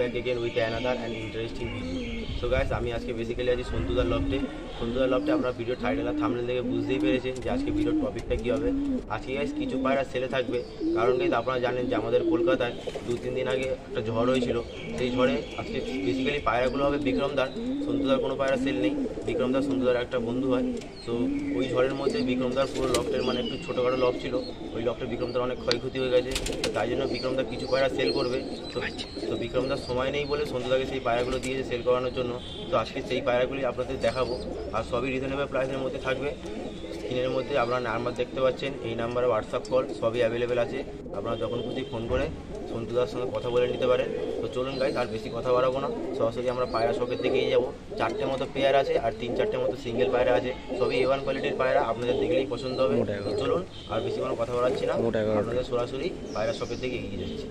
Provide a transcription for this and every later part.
back again with another and interesting video. So guys, আমি আজকে basically আছি সন্তুদার লফটে। সন্তুদার লফটে আপনারা ভিডিও টাইটেল আর থাম্বনেল দেখে বুঝতেই পেরেছেন যে আজকে ভিডিওর টপিকটা কী হবে। আজকে গাইস কিছু পায়রা সেলে থাকবে, কারণ গাইস আপনারা জানেন যে আমাদের কলকাতায় 2-3 দিন আগে একটা ঝড় হয়েছিল। সেই ঝড়ে আজকে বেসিক্যালি পায়রাগুলো হবে বিক্রমদার। সন্তুদার কোনো পায়রা সেল নেই। বিক্রমদার সন্তুদার একটা বন্ধু হয়। তো ওই ঝড়ের মধ্যে বিক্রমদার পুরো লফটের মানে একটু ছোটোখাটো লফট ছিল, ওই লফটে বিক্রমদার অনেক ক্ষয়ক্ষতি হয়ে গেছে। তাই জন্য বিক্রমদা কিছু পায়রা সেল করবে। তো বিক্রমদার সময় নেই বলে সন্তুদাকে সেই পায়রাগুলো দিয়েছে সেল করানোর জন্য। তো আজকে সেই পায়রাগুলি আপনাদের দেখাবো, আর সবই রিজনেবল প্রাইসের মধ্যে থাকবে। স্ক্রিনের মধ্যে আপনারা নাম্বার দেখতে পাচ্ছেন, এই নাম্বারে হোয়াটসঅ্যাপ কল সবই অ্যাভেলেবেল আছে। আপনারা যখন খুশি ফোন করে সন্তুদার সঙ্গে কথা বলে নিতে পারেন। তো চলুন গাইস, আর বেশি কথা বাড়াবো না, সরাসরি আমরা পায়রা শপের দিকেই যাবো। 4টে মতো পেয়ার আছে আর 3-4টে মতো সিঙ্গেল পায়রা আছে, সবই A1 কোয়ালিটির পায়রা, আপনাদের দেখলেই পছন্দ হবে। তো চলুন, আর বেশি কোনো কথা বাড়াচ্ছি না, আপনাদের সরাসরি পায়রা শপের দিকে এগিয়ে যাচ্ছি।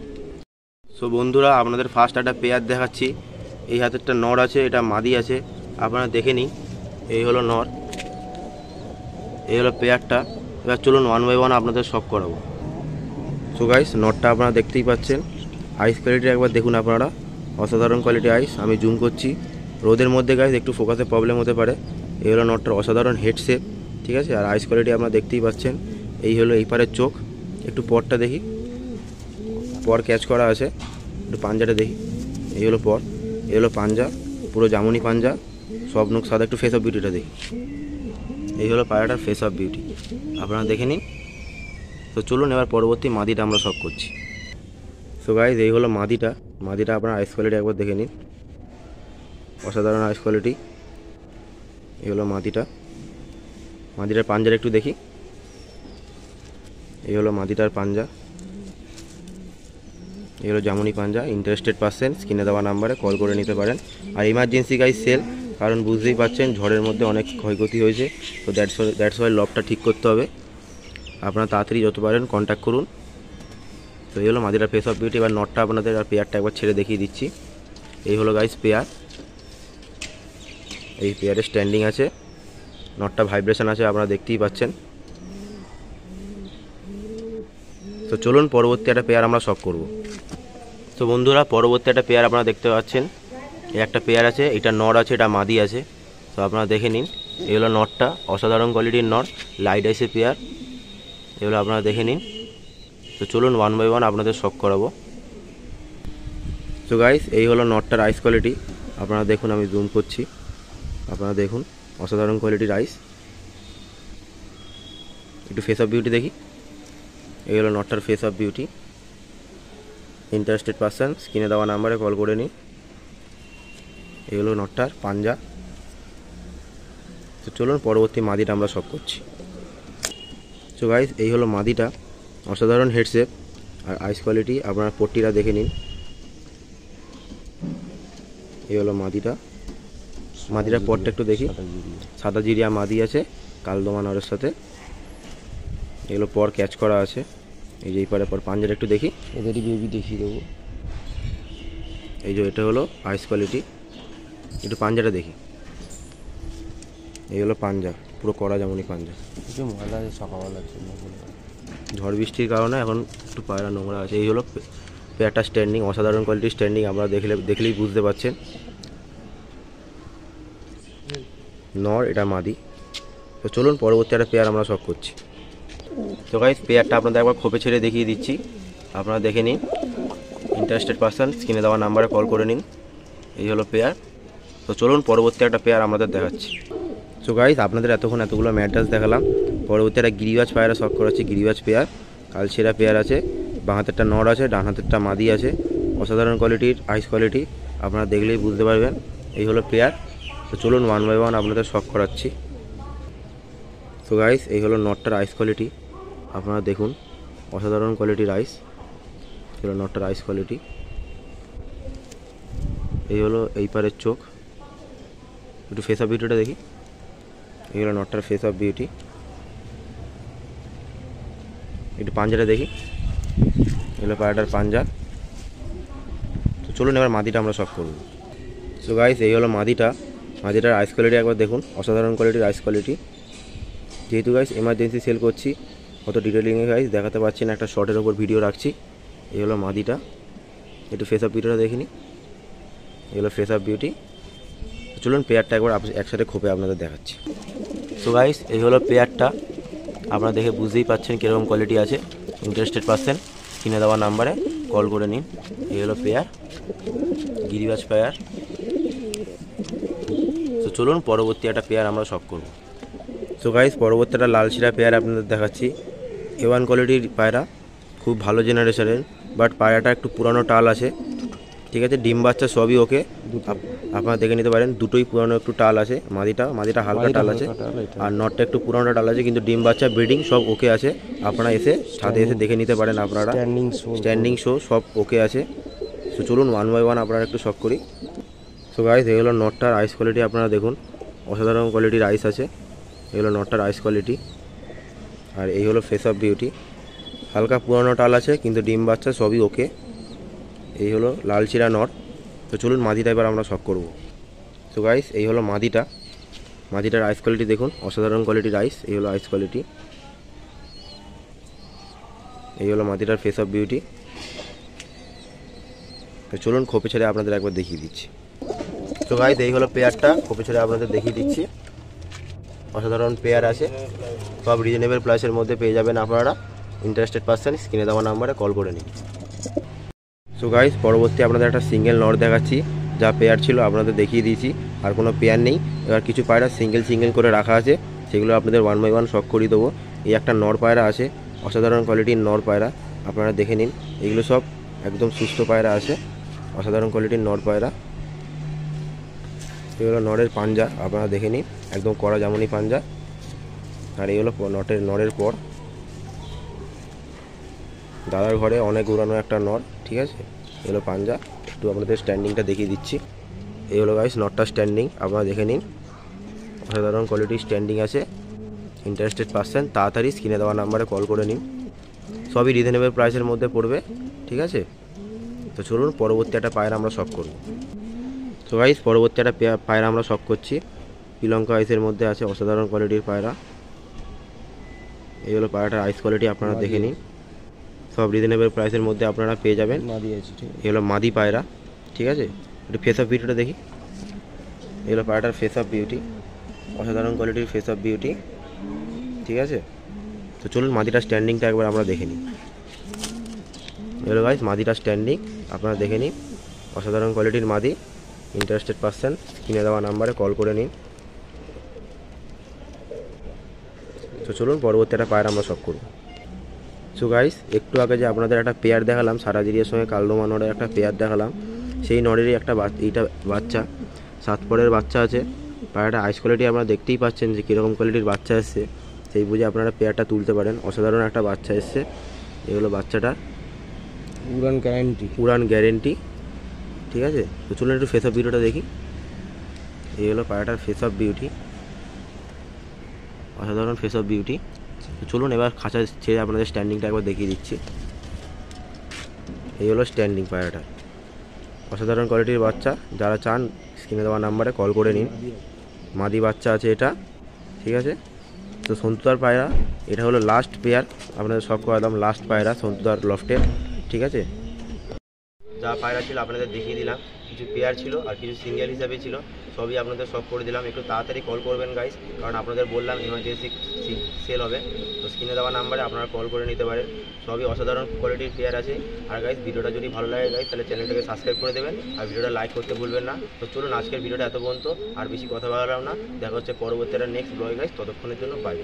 সো বন্ধুরা, আপনাদের ফার্স্ট একটা পেয়ার দেখাচ্ছি। এই হাতেরটা নর আছে, এটা মাদি আছে, আপনারা দেখে নিন। এই হলো নর, এই হলো পেয়ারটা। এবার চলুন 1 by 1 আপনাদের শখ করাবো। সো গাইস, নটটা আপনারা দেখতেই পাচ্ছেন। আইস কোয়ালিটি একবার দেখুন আপনারা, অসাধারণ কোয়ালিটি আইস। আমি জুম করছি, রোদের মধ্যে গাইস একটু ফোকাসে প্রবলেম হতে পারে। এই হলো নটটার অসাধারণ হেড শেপ, ঠিক আছে। আর আইস কোয়ালিটি আপনারা দেখতেই পাচ্ছেন। এই হলো এই পারের চোখ, একটু পরটা দেখি, পর ক্যাচ করা আছে, একটু পাঞ্জাটা দেখি। এই হলো পর, এই হলো পাঞ্জা, পুরো জামুনি পাঞ্জা, সব নখ সাদা। একটু ফেস অফ বিউটিটা দেখি। এই হলো পায়রাটার ফেস অফ বিউটি, আপনারা দেখে নিন। তো চলুন এবার পরবর্তী মাদিটা আমরা শখ করছি। সো গাইজ, এই হলো মাদিটা। মাদিটা আপনার আইস কোয়ালিটি একবার দেখে নিন, অসাধারণ আইস কোয়ালিটি। এই হলো মাদিটা। মাদিটার পাঞ্জার একটু দেখি। এই হলো মাদিটার পাঞ্জা, এই হলো জামুনি পাঞ্জা। ইন্টারেস্টেড পারসন স্ক্রিনে দেওয়া নাম্বারে কল করে নিতে পারেন। আর ইমার্জেন্সি গাইজ সেল, কারণ বুঝতেই পারছেন ঝড়ের মধ্যে অনেক ক্ষয়ক্ষতি হয়েছে। তো দ্যাটস ওয়াই লবটা ঠিক করতে হবে। আপনারা তাড়াতাড়ি যত পারেন কন্ট্যাক্ট করুন। তো এই হলো মাদিটার ফেস অফ বিউটি। এবার নটটা আপনাদের আর পেয়ারটা একবার ছেড়ে দেখিয়ে দিচ্ছি। এই হলো গাইস পেয়ার, এই পেয়ারে স্ট্যান্ডিং আছে, নটটা ভাইব্রেশন আছে, আপনারা দেখতেই পাচ্ছেন। তো চলুন পরবর্তী একটা পেয়ার আমরা শখ করব। তো বন্ধুরা, পরবর্তী একটা পেয়ার আপনারা দেখতে পাচ্ছেন। এই একটা পেয়ার আছে, এটা নর আছে, এটা মাদি আছে। তো আপনারা দেখে নিন। এই হলো নটটা, অসাধারণ কোয়ালিটির নর, লাইট আইসের পেয়ার। এগুলো আপনারা দেখে নিন। তো চলুন 1 by 1 আপনাদের শখ করাবো। তো গাইস, এই হলো নটটার আইস কোয়ালিটি, আপনারা দেখুন। আমি জুম করছি, আপনারা দেখুন, অসাধারণ কোয়ালিটির আইস। একটু ফেস অফ বিউটি দেখি। এই হলো নটটার face of beauty. Interested person স্ক্রিনে দেওয়া নাম্বারে কল করে নিন। এই হলো নটটার পাঞ্জা। তো চলুন পরবর্তী মাদিটা আমরা শখ করছি। তো গাইস, এই হলো মাদিটা, অসাধারণ হেডশেপ আর আইস কোয়ালিটি। আপনারা পট্টিরা দেখে নিন। এই হলো মাদিটা। মাদিটার পরটা একটু দেখি, সাদা জিরিয়া মাদি আছে কালদমা নরের সাথে। এগুলো পর ক্যাচ করা আছে। এই যে এই পারে পর পাঞ্জাটা একটু দেখি, এদেরই বেবি দেখিয়ে দেবো। এই যে এটা হলো আইস কোয়ালিটি, একটু পাঞ্জাটা দেখি। এই হলো পাঞ্জা, পুরো কড়া যেমনই পাঞ্জা। একটু ময়লা সকালবেলার জন্য, ঝড় বৃষ্টির কারণে এখন একটু পায়রা নোংরা আছে। এই হলো পেয়ারটা স্ট্যান্ডিং, অসাধারণ কোয়ালিটির স্ট্যান্ডিং, আপনারা দেখলেই বুঝতে পারছেন। নর, এটা মাদি। তো চলুন পরবর্তী একটা পেয়ার আমরা শখ করছি। তো গাইস, পেয়ারটা আপনাদের একবার খোপে ছেড়ে দেখিয়ে দিচ্ছি, আপনারা দেখে নিন। ইন্টারেস্টেড পারসন স্ক্রিনে দেওয়া নাম্বারে কল করে নিন। এই হলো পেয়ার। তো চলুন পরবর্তী একটা পেয়ার আমাদের দেখাচ্ছি। সো গাইস, আপনাদের এতগুলো ম্যাড্রাস দেখালাম। পরবর্তী একটা গিরিবাজ পায়রা শখ করাচ্ছি। গিরিবাজ পেয়ার, কালছেরা পেয়ার আছে, বাঁ হাতেরটা নর আছে, ডান হাতেরটা মাদি আছে। অসাধারণ কোয়ালিটির আইস কোয়ালিটি, আপনারা দেখলেই বুঝতে পারবেন। এই হলো পেয়ার। তো চলুন 1 by 1 আপনাদের শখ করাচ্ছি। তো গাইস, এই হলো নটটার আইস কোয়ালিটি, আপনারা দেখুন, অসাধারণ কোয়ালিটির আইস। এই হলো নটটার আইস কোয়ালিটি। এই হলো এই পারের চোখ, একটু ফেস অফ বিউটিটা দেখি। এই হলো নটটার ফেস অফ বিউটি। একটু পাঞ্জাটা দেখি। এগুলো পায়রাটার পাঞ্জা। তো চলুন এবার মাদিটা আমরা শখ করব। সো গাইস, এই হলো মাদিটা। মাদিটার আইস কোয়ালিটি একবার দেখুন, অসাধারণ কোয়ালিটির আইস কোয়ালিটি। যেহেতু গাইস এমার্জেন্সি সেল করছি, অত ডিটেলিংয়ে গাইস দেখাতে পারছি না, একটা শর্টের ওপর ভিডিও রাখছি। এই হলো মাদিটা, একটু ফেস অফ ভিডিওটা দেখিনি। এগুলো ফেস অফ বিউটি। চলুন পেয়ারটা একবার একসাথে খোপে আপনাদের দেখাচ্ছি। সো গাইস এই হলো পেয়ারটা, আপনারা দেখে বুঝতেই পাচ্ছেন কীরকম কোয়ালিটি আছে। ইন্টারেস্টেড পারসন কিনে দেওয়া নাম্বারে কল করে নিন। এই হলো পেয়ার, গিরিবাজ পেয়ার। তো চলুন পরবর্তী একটা পেয়ার আমরা শখ করব। সো গাইস পরবর্তী একটা লাল শিরা পেয়ার আপনাদের দেখাচ্ছি। A1 কোয়ালিটির পায়রা, খুব ভালো জেনারেশনের, বাট পায়রাটা একটু পুরানো টাল আছে, ঠিক আছে। ডিম বাচ্চা সবই ওকে, আপনারা দেখে নিতে পারেন। দুটোই পুরানো একটু টাল আছে, মাদিটা হালকা টাল আছে, আর নটটা একটু পুরানো টাল আছে, কিন্তু ডিম বাচ্চা ব্রিডিং সব ওকে আছে। আপনারা এসে ছাদে এসে দেখে নিতে পারেন। আপনারা স্ট্যান্ডিং শো সব ওকে আছে। তো চলুন ওয়ান বাই ওয়ান আপনারা একটু শখ করি। সো গাইস এগুলো নটটার আইস কোয়ালিটি আপনারা দেখুন, অসাধারণ কোয়ালিটির আইস আছে। এগুলো নটটার আইস কোয়ালিটি। আর এই হলো ফেস অফ বিউটি, হালকা পুরানো টাল আছে কিন্তু ডিম বাচ্চা সবই ওকে। এই হলো লাল চিরা নট। তো চলুন মাদিটা এবার আমরা শখ করব। সো গাইস এই হলো মাদিটার আইস কোয়ালিটি দেখুন, অসাধারণ কোয়ালিটির আইস। এই হলো আইস কোয়ালিটি। এই হলো মাদিটার ফেস অফ বিউটি। তো চলুন খোপে ছেড়ে আপনাদের একবার দেখিয়ে দিচ্ছি। তো গাইস এই হলো পেয়ারটা, খোপে ছেড়ে আপনাদের দেখিয়ে দিচ্ছি। অসাধারণ পেয়ার আছে, সব রিজনেবল প্রাইসের মধ্যে পেয়ে যাবেন আপনারা। ইন্টারেস্টেড পারসন স্ক্রিনে দেওয়া নাম্বারে কল করে নিন। সো গাইস পরবর্তী আপনাদের একটা সিঙ্গেল নট দেখাচ্ছি। যা পেয়ার ছিল আপনাদের দেখিয়ে দিয়েছি, আর কোনো পেয়ার নেই। এবার কিছু পায়রা সিঙ্গেল করে রাখা আছে, সেগুলো আপনাদের ওয়ান বাই ওয়ান শখ করিয়ে দেবো। এই একটা নর পায়রা আছে, অসাধারণ কোয়ালিটির নর পায়রা, আপনারা দেখে নিন। এগুলো সব একদম সুস্থ পায়রা আছে, অসাধারণ কোয়ালিটির নর পায়রা। এগুলো নরের পাঞ্জা, আপনারা দেখে নিন, একদম কড়া জামনি পাঞ্জা। আর এই হলো নরের পর। দাদার ঘরে অনেক উড়ানো একটা নর, ঠিক আছে। এগুলো পাঞ্জা, একটু আপনাদের স্ট্যান্ডিংটা দেখিয়ে দিচ্ছি। এই হলো গাইস নটটা স্ট্যান্ডিং, আপনারা দেখে নিন, অসাধারণ কোয়ালিটির স্ট্যান্ডিং আছে। ইন্টারেস্টেড পারসন তাড়াতাড়ি স্ক্রিনে দেওয়া নাম্বারে কল করে নিন। সবই রিজনেবল প্রাইসের মধ্যে পড়বে, ঠিক আছে। তো চলুন পরবর্তী একটা পায়রা আমরা শখ করব। তো গাইস পরবর্তী একটা পায়রা আমরা শখ করছি, শ্রীলঙ্কা আইসের মধ্যে আছে, অসাধারণ কোয়ালিটির পায়রা। এই হলো পায়রাটার আইস কোয়ালিটি, আপনারা দেখে নিন। সব রিজনেবল প্রাইসের মধ্যে আপনারা পেয়ে যাবেন। এই হলো মাদি পায়রা, ঠিক আছে। একটু ফেস অফ বিউটিটা দেখি। এই হলো পায়রাটার ফেস অফ বিউটি, অসাধারণ কোয়ালিটির ফেস অফ বিউটি, ঠিক আছে। তো চলুন মাদিটার স্ট্যান্ডিংটা একবার আমরা দেখে নিই। এই হলো গাইস মাদিটার স্ট্যান্ডিং, আপনারা দেখে নিন, অসাধারণ কোয়ালিটির মাদি। ইন্টারেস্টেড পারসন কিনে দেওয়া নাম্বারে কল করে নিন। তো চলুন পরবর্তী একটা পায়রা আমরা শখ করব। সো গাইস একটু আগে যে আপনাদের একটা পেয়ার দেখালাম, সারাজিরিয়ার সঙ্গে কালদমা নরের একটা পেয়ার দেখালাম, সেই নরেরই একটা এইটা বাচ্চা, 7 পরের বাচ্চা আছে। পায়রাটা আইস কোয়ালিটি আপনারা দেখতেই পাচ্ছেন যে কীরকম কোয়ালিটির বাচ্চা এসছে, সেই বুঝে আপনারা পেয়ারটা তুলতে পারেন। অসাধারণ একটা বাচ্চা এসছে। এগুলো বাচ্চাটার উড়ান গ্যারেন্টি, ঠিক আছে। তো চলুন একটু ফেস অফ বিউটিটা দেখি। এই হলো পায়রাটার ফেস অফ বিউটি, অসাধারণ ফেস অফ বিউটি। তো চলুন এবার খাঁচা ছেড়ে আপনাদের স্ট্যান্ডিংটা একবার দেখিয়ে দিচ্ছি। এই হলো স্ট্যান্ডিং পায়রাটার, অসাধারণ কোয়ালিটির বাচ্চা। যারা চান স্ক্রিনে দেওয়া নাম্বারে কল করে নিন। মাদি বাচ্চা আছে এটা, ঠিক আছে। তো সন্তুদার পায়রা, এটা হলো লাস্ট পেয়ার, আপনাদের সব করে দাম লাস্ট পায়রা সন্তুদার লফটের, ঠিক আছে। যা পায়রা ছিল আপনাদের দেখিয়ে দিলাম, কিছু পেয়ার ছিল আর কিছু সিঙ্গেল হিসাবে ছিল, সবই আপনাদের সব করে দিলাম। একটু তাড়াতাড়ি কল করবেন গাইস, কারণ আপনাদের বললাম এমার্জেন্সি সেল হবে। তো স্ক্রিনে দেওয়া নাম্বারে আপনারা কল করে নিতে পারেন। সবই অসাধারণ কোয়ালিটির পেয়ার আছে। আর গাইস ভিডিওটা যদি ভালো লাগে গাইস, তাহলে চ্যানেলটাকে সাবস্ক্রাইব করে দেবেন আর ভিডিওটা লাইক করতে ভুলবেন না। তো চলুন আজকের ভিডিওটা এত পর্যন্ত, আর বেশি কথা বললাম না। দেখা হচ্ছে পরবর্তী একটা নেক্সট ব্লগে গাইস, ততক্ষণের জন্য বাই।